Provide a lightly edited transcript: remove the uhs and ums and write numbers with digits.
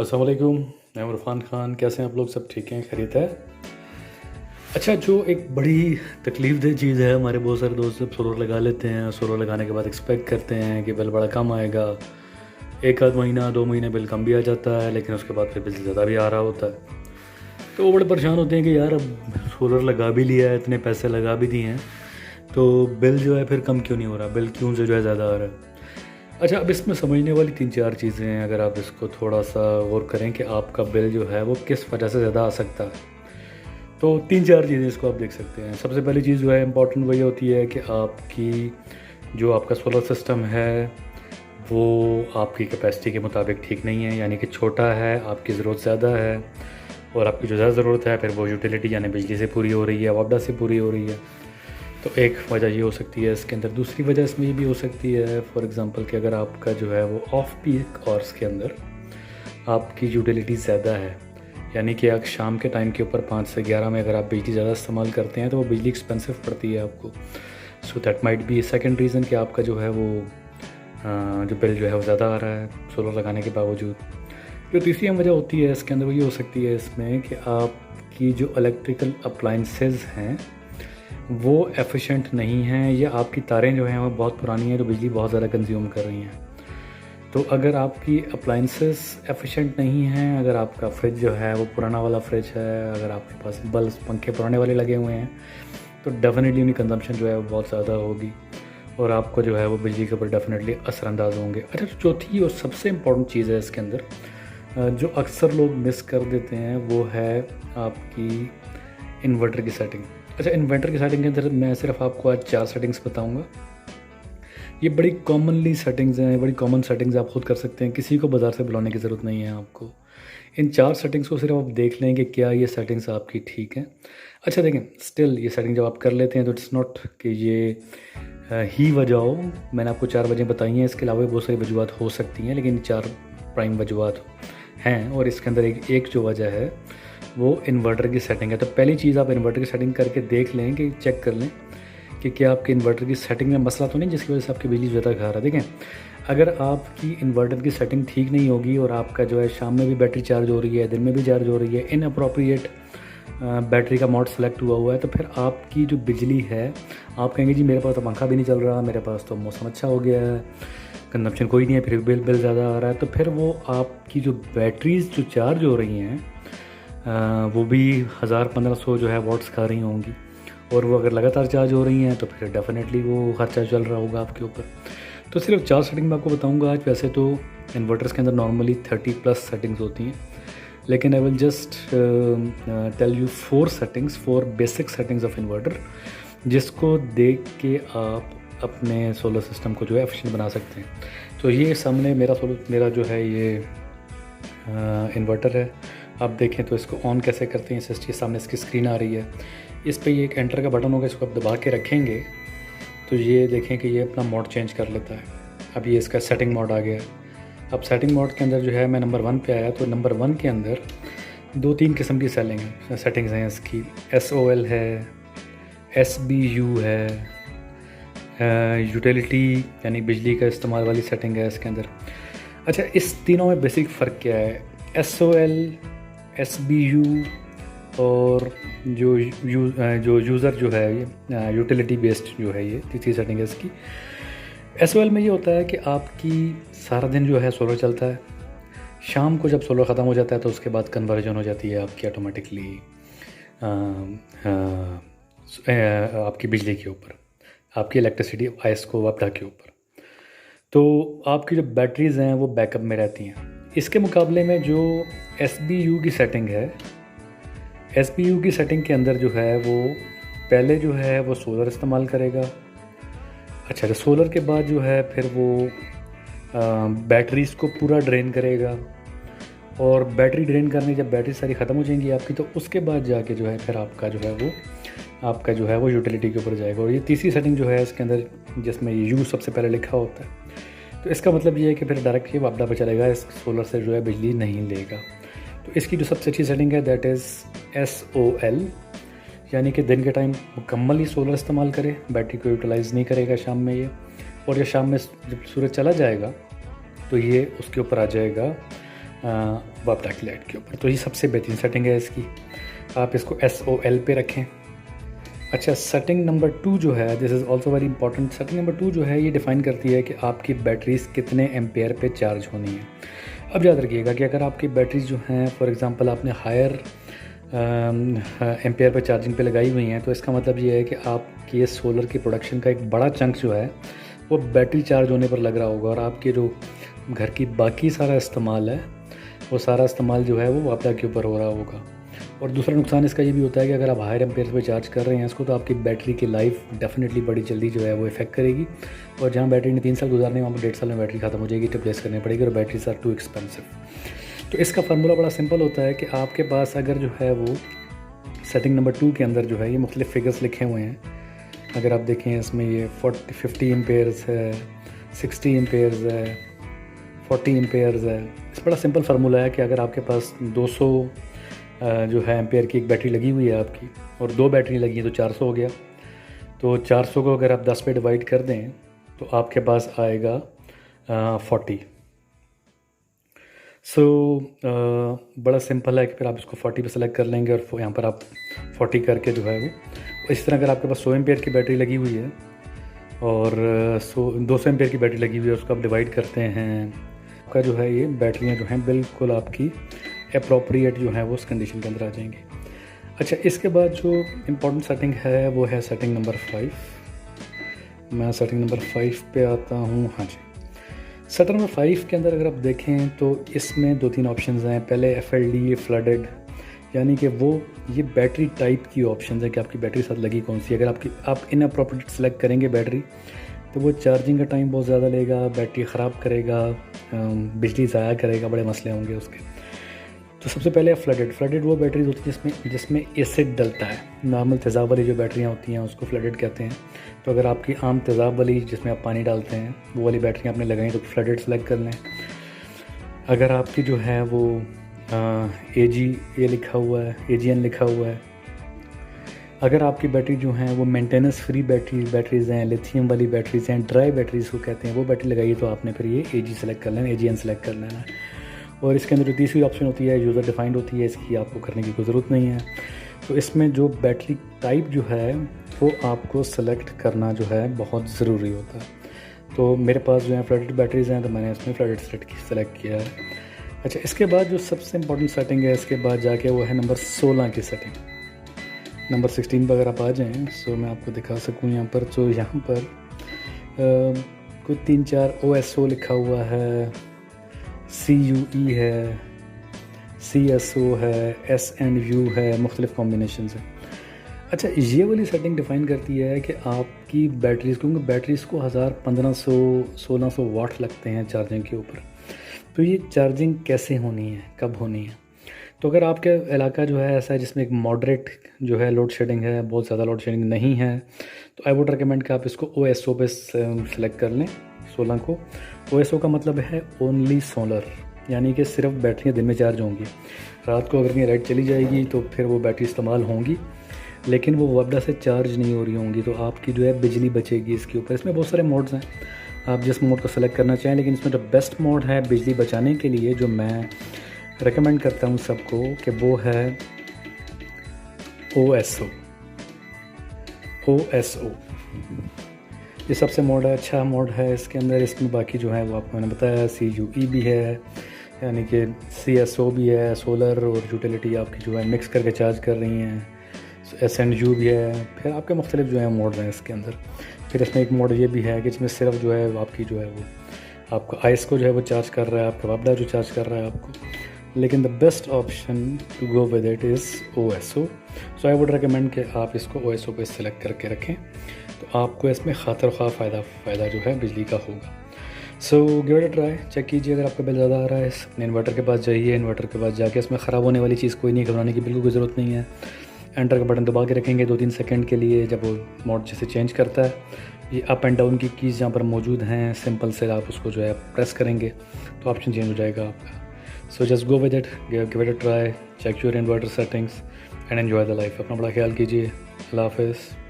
अस्सलाम वालेकुम, मैं इरफान खान। कैसे हैं आप लोग? सब ठीक हैं? खैरियत है? अच्छा, जो एक बड़ी तकलीफ़देह चीज़ है, हमारे बहुत सारे दोस्त जब सोलर लगा लेते हैं, सोलर लगाने के बाद एक्सपेक्ट करते हैं कि बिल बड़ा कम आएगा। एक आध महीना 2 महीने बिल कम भी आ जाता है, लेकिन उसके बाद फिर बिल ज़्यादा भी आ रहा होता है। तो वो बड़े परेशान होते हैं कि यार अब सोलर लगा भी लिया है, इतने पैसे लगा भी दिए हैं, तो बिल जो है फिर कम क्यों नहीं हो रहा? बिल क्यों से जो है ज़्यादा आ रहा है? अच्छा, अब इसमें समझने वाली 3-4 चीज़ें हैं। अगर आप इसको थोड़ा-सा गौर करें कि आपका बिल जो है वो किस वजह से ज़्यादा आ सकता है, तो 3-4 चीज़ें इसको आप देख सकते हैं। सबसे पहली चीज़ जो है इम्पॉर्टेंट वही होती है कि आपकी जो आपका सोलर सिस्टम है, वो आपकी कैपेसिटी के मुताबिक ठीक नहीं है, यानी कि छोटा है, आपकी ज़रूरत ज़्यादा है, और आपकी जो ज़्यादा ज़रूरत है फिर वो यूटिलिटी यानी बिजली से पूरी हो रही है, वापडा से पूरी हो रही है। तो एक वजह ये हो सकती है इसके अंदर। दूसरी वजह इसमें ये भी हो सकती है, फॉर एग्ज़ाम्पल कि अगर आपका जो है वो ऑफ पीक आवर्स के अंदर आपकी यूटिलिटी ज़्यादा है, यानी कि आप शाम के टाइम के ऊपर 5 से 11 में अगर आप बिजली ज़्यादा इस्तेमाल करते हैं तो वो बिजली एक्सपेंसिव पड़ती है आपको। So that might be second reason कि आपका जो है वो जो बिल जो है वो ज़्यादा आ रहा है सोलर लगाने के बावजूद। जो तीसरी वजह होती है इसके अंदर वो ये हो सकती है इसमें कि आपकी जो इलेक्ट्रिकल अप्लाइंसेस हैं वो एफिशिएंट नहीं हैं, या आपकी तारें जो हैं वो बहुत पुरानी हैं, जो बिजली बहुत ज़्यादा कंज्यूम कर रही हैं। तो अगर आपकी अप्लाइंसेस एफिशिएंट नहीं हैं, अगर आपका फ्रिज जो है वो पुराना वाला फ्रिज है, अगर आपके पास बल्ब पंखे पुराने वाले लगे हुए हैं, तो डेफिनेटली उनकी कंजम्पशन जो है वो बहुत ज़्यादा होगी और आपको जो है वो बिजली के ऊपर डेफिनेटली असरअंदाज होंगे। अच्छा, चौथी और सबसे इम्पॉर्टेंट चीज़ है इसके अंदर जो अक्सर लोग मिस कर देते हैं, वो है आपकी इन्वर्टर की सेटिंग। अच्छा, इन्वर्टर की सेटिंग के अंदर मैं सिर्फ आपको आज 4 सेटिंग्स बताऊंगा। ये बड़ी कॉमनली सेटिंग्स हैं, बड़ी कॉमन सेटिंग्स आप खुद कर सकते हैं, किसी को बाज़ार से बुलाने की ज़रूरत नहीं है आपको। इन 4 सेटिंग्स को सिर्फ आप देख लें कि क्या ये सेटिंग्स आपकी ठीक हैं। अच्छा देखें, स्टिल ये सेटिंग जब आप कर लेते हैं तो इट्स नॉट कि ये ही वजह हो। मैंने आपको 4 वजह बताई हैं, इसके अलावा भी बहुत सारी वजूहत हो सकती हैं, लेकिन 4 प्राइम वजूहत हैं और इसके अंदर एक जो वजह है वो इन्वर्टर की सेटिंग है। तो पहली चीज़ आप इन्वर्टर की सेटिंग करके देख लें कि चेक कर लें कि क्या आपके इन्वर्टर की सेटिंग में मसला तो नहीं जिसकी वजह से आपकी बिजली ज़्यादा खा रहा है। देखें, अगर आपकी इन्वर्टर की सेटिंग ठीक नहीं होगी और आपका जो है शाम में भी बैटरी चार्ज हो रही है, दिन में भी चार्ज हो रही है, इनअप्रोप्रिएट बैटरी का मॉड सेलेक्ट हुआ है, तो फिर आपकी जो बिजली है, आप कहेंगे जी मेरे पास तो पंखा भी नहीं चल रहा, मेरे पास तो मौसम अच्छा हो गया है, कंजम्पशन कोई नहीं है, फिर बिल ज़्यादा आ रहा है। तो फिर वो आपकी जो बैटरीज़ जो चार्ज हो रही हैं वो भी 1000-1500 जो है वाट्स खा रही होंगी, और वो अगर लगातार चार्ज हो रही हैं तो फिर डेफिनेटली वो खर्चा चल रहा होगा आपके ऊपर। तो सिर्फ 4 सेटिंग मैं आपको बताऊंगा आज। वैसे तो इन्वर्टर्स के अंदर नॉर्मली 30+ सेटिंग्स होती हैं, लेकिन I will just tell you 4 basic settings of inverter, जिसको देख के आप अपने सोलर सिस्टम को जो है एफिशिएंट बना सकते हैं। तो ये सामने मेरा जो है ये इन्वर्टर है। आप देखें तो इसको ऑन कैसे करते हैं, इसके सामने इसकी स्क्रीन आ रही है, इस पे ये एक एंटर का बटन होगा, इसको आप दबा के रखेंगे तो ये देखें कि ये अपना मोड चेंज कर लेता है। अब ये इसका सेटिंग मोड आ गया है। अब सेटिंग मोड के अंदर जो है मैं नंबर 1 पे आया, तो नंबर 1 के अंदर 2-3 किस्म की सेटिंग्स हैं इसकी। SOL है, SBU है, यूटिलिटी यानी बिजली का इस्तेमाल वाली सेटिंग है इसके अंदर। अच्छा, इस तीनों में बेसिक फ़र्क क्या है? SOL, SBU और जो यूज़र जो है ये यूटिलिटी बेस्ड जो है, ये तीसरी सेटिंग है इसकी। SOL में ये होता है कि आपकी सारा दिन जो है सोलर चलता है, शाम को जब सोलर ख़त्म हो जाता है तो उसके बाद कन्वर्जन हो जाती है आपकी ऑटोमेटिकली आपकी बिजली के ऊपर, आपकी इलेक्ट्रिसिटी आइस को वापडा के ऊपर। तो आपकी जो बैटरीज़ हैं वो बैकअप में रहती हैं। इसके मुकाबले में जो SBU की सेटिंग है, SBU की सेटिंग के अंदर जो है वो पहले जो है वो सोलर इस्तेमाल करेगा। अच्छा, तो सोलर के बाद जो है फिर वो बैटरीज़ को पूरा ड्रेन करेगा, और बैटरी ड्रेन करने जब बैटरी सारी ख़त्म हो जाएंगी आपकी, तो उसके बाद जाके जो है फिर आपका जो है वो यूटिलिटी के ऊपर जाएगा। और ये तीसरी सेटिंग जो है इसके अंदर, जिसमें ये यू सबसे पहले लिखा होता है, तो इसका मतलब ये है कि फिर डायरेक्ट ये वापडा पर चलेगा, इस सोलर से जो है बिजली नहीं लेगा। तो इसकी जो सबसे अच्छी सेटिंग है दैट इज़ SOL, यानी कि दिन के टाइम मुकम्मल ही सोलर इस्तेमाल करे, बैटरी को यूटिलाइज़ नहीं करेगा शाम में ये, और ये शाम में जब सूरज चला जाएगा तो ये उसके ऊपर आ जाएगा वॉपटैक लाइट के ऊपर। तो ये सबसे बेहतरीन सेटिंग है इसकी, आप इसको SOL पे रखें। अच्छा, सेटिंग नंबर 2 जो है, this is also very important. Setting number 2 जो है ये डिफ़ाइन करती है कि आपकी बैटरीज कितने एम्पेयर पे चार्ज होनी है। अब याद रखिएगा कि अगर आपकी बैटरीज जो हैं फॉर एग्जांपल आपने हायर एम्पेयर पे चार्जिंग पे लगाई हुई हैं, तो इसका मतलब ये है कि आपकी ये सोलर की प्रोडक्शन का एक बड़ा चंक जो है वो बैटरी चार्ज होने पर लग रहा होगा, और आपके जो घर की बाकी सारा इस्तेमाल है वो सारा इस्तेमाल जो है वो वापडा के ऊपर हो रहा होगा। और दूसरा नुकसान इसका ये भी होता है कि अगर आप हायर एम्पेयर पे चार्ज कर रहे हैं इसको, तो आपकी बैटरी की लाइफ डेफिनेटली बड़ी जल्दी जो है वो इफेक्ट करेगी, और जहाँ बैटरी ने 3 साल गुजारने वहाँ पर 1.5 साल में बैटरी खत्म हो जाएगी, रिप्लेस करनी पड़ेगी, और बैटरीज आर टू एक्सपेंसिव। तो इसका फार्मूला बड़ा सिंपल होता है कि आपके पास अगर जो है वो सेटिंग नंबर 2 के अंदर जो है ये मुख्तलिफ फिगर्स लिखे हुए हैं। अगर आप देखें इसमें ये 50 एम्पेयर्स है, 60 एम्पेयर्स है, 40 एम्पेयर्स है। इस बड़ा सिंपल फार्मूला है कि अगर आपके पास 200 जो है एम्पेयर की एक बैटरी लगी हुई है आपकी, और 2 बैटरी लगी है तो 400 हो गया। तो 400 को अगर आप 10 पे डिवाइड कर दें तो आपके पास आएगा 40। सो बड़ा सिंपल है कि फिर आप इसको 40 पे सेलेक्ट कर लेंगे, और यहाँ पर आप 40 करके जो है वो इस तरह अगर आपके पास 100 एम्पेयर की बैटरी लगी हुई है और 200 एम्पेयर की बैटरी लगी हुई है, उसको आप डिवाइड करते हैं, आपका जो है ये बैटरियाँ जो हैं बिल्कुल आपकी अप्रोप्रिएट जो है वो उस कंडीशन के अंदर आ जाएंगी। अच्छा, इसके बाद जो इम्पोर्टेंट सेटिंग है वो है सेटिंग नंबर 5। मैं सेटिंग नंबर 5 पे आता हूँ। हाँ जी, सेटिंग नंबर 5 के अंदर अगर आप देखें तो इसमें 2-3 ऑप्शंस हैं। पहले FLD फ्लडेड, यानी कि वो ये बैटरी टाइप की ऑप्शन है कि आपकी बैटरी साथ लगी कौन सी। अगर आप इनअप्रोप्रिएट सेलेक्ट करेंगे बैटरी, तो वो चार्जिंग का टाइम बहुत ज़्यादा लेगा, बैटरी ख़राब करेगा, बिजली ज़ाया करेगा, बड़े मसले होंगे उसके। तो सबसे पहले फ्लडेड वो बैटरीज होती है जिसमें एसिड डलता है। नॉर्मल तेज़ाब वाली जो बैटरियाँ होती हैं उसको फ्लडेड कहते हैं। तो अगर आपकी आम तेज़ाब वाली जिसमें आप पानी डालते हैं वो वाली बैटरियाँ आपने लगाई तो फ्लडेड सेलेक्ट कर लें। अगर आपकी जो है वो AGA लिखा हुआ है, AGN लिखा हुआ है, अगर आपकी बैटरी जो हैं वो मेंटेनेंस फ्री बैटरीज़ हैं, लिथियम वाली बैटरीज़ हैं, ड्राई बैटरीज़ को कहते हैं, वो बैटरी लगाइए तो आपने फिर ये AG सेलेक्ट कर लेना, AGN सेलेक्ट कर लेना। और इसके अंदर जो तीसरी ऑप्शन होती है यूज़र डिफाइंड होती है, इसकी आपको करने की कोई ज़रूरत नहीं है। तो इसमें जो बैटरी टाइप जो है वो आपको सेलेक्ट करना जो है बहुत ज़रूरी होता है। तो मेरे पास जो है फ्लडेड बैटरीज़ हैं तो मैंने इसमें फ्लडेड सेलेक्ट किया है। अच्छा, इसके बाद जो सबसे इम्पोर्टेंट सेटिंग है इसके बाद जाके वो है नंबर 16 की सेटिंग। नंबर 16 पर अगर आप आ जाएँ सो मैं आपको दिखा सकूँ यहाँ पर। तो यहाँ पर कुछ 3-4 OSO लिखा हुआ है, CUE है, CSO है, SNU है, मुख्तलिफ कॉम्बिनेशन है। अच्छा, ये वाली सेटिंग डिफ़ाइन करती है कि आपकी बैटरीज़, क्योंकि बैटरीज़ को 1500-1600 वाट लगते हैं चार्जिंग के ऊपर, तो ये चार्जिंग कैसे होनी है, कब होनी है। तो अगर आपका इलाका जो है ऐसा है जिसमें एक मॉडरेट जो है लोड शेडिंग है, बहुत ज़्यादा लोड शेडिंग नहीं है, तो आई वुड रिकमेंड कि आप इसको OSO पे सेलेक्ट कर लें 16 को। OSO का मतलब है ओनली सोलर, यानी कि सिर्फ बैटरियाँ दिन में चार्ज होंगी, रात को अगर कहीं लाइट चली जाएगी तो फिर वो बैटरी इस्तेमाल होंगी, लेकिन वो वापडा से चार्ज नहीं हो रही होंगी, तो आपकी जो है बिजली बचेगी इसके ऊपर। इसमें बहुत सारे मोड्स हैं, आप जिस मोड को सेलेक्ट करना चाहें, लेकिन इसमें जो बेस्ट मोड है बिजली बचाने के लिए जो मैं रेकमेंड करता हूँ सबको कि वो है OSO। ये सबसे मोड है, अच्छा मोड है इसके अंदर। इसमें बाकी जो है वो आपको मैंने बताया, CUE भी है, यानी कि CSO भी है, सोलर और यूटिलिटी आपकी जो है मिक्स करके चार्ज कर रही हैं, SNU भी है। फिर आपके मुख्तलिफ जो है मोड हैं इसके अंदर। फिर इसमें एक मोड ये भी है कि इसमें सिर्फ जो है आपकी जो है वो आपको आइस को जो है वो चार्ज कर रहा है, आपका वापडा जो चार्ज कर रहा है आपको, लेकिन the best option to go with it is OSO। So I would recommend कि आप इसको OSO पे सेलेक्ट करके रखें, तो आपको इसमें खातर खा फ़ायदा जो है बिजली का होगा। So give it a try, check कीजिए। अगर आपका बिल ज़्यादा आ रहा है, अपने इन्वर्टर के पास जाइए, इन्वर्टर के पास जाके इसमें ख़राब होने वाली चीज़ कोई नहीं, घबराने की बिल्कुल कोई ज़रूरत नहीं है। एंटर का बटन दबा के रखेंगे 2-3 सेकंड के लिए, जब वो मोड जैसे चेंज करता है, ये अप एंड डाउन की कीज़ जहाँ पर मौजूद हैं, सिंपल से आप उसको जो है प्रेस करेंगे तो ऑप्शन चेंज हो जाएगा आपका। So just go with it, give it a try, check your inverter settings and enjoy the life. अपना बड़ा ख्याल कीजिए। अल्लाह हाफ़िज़।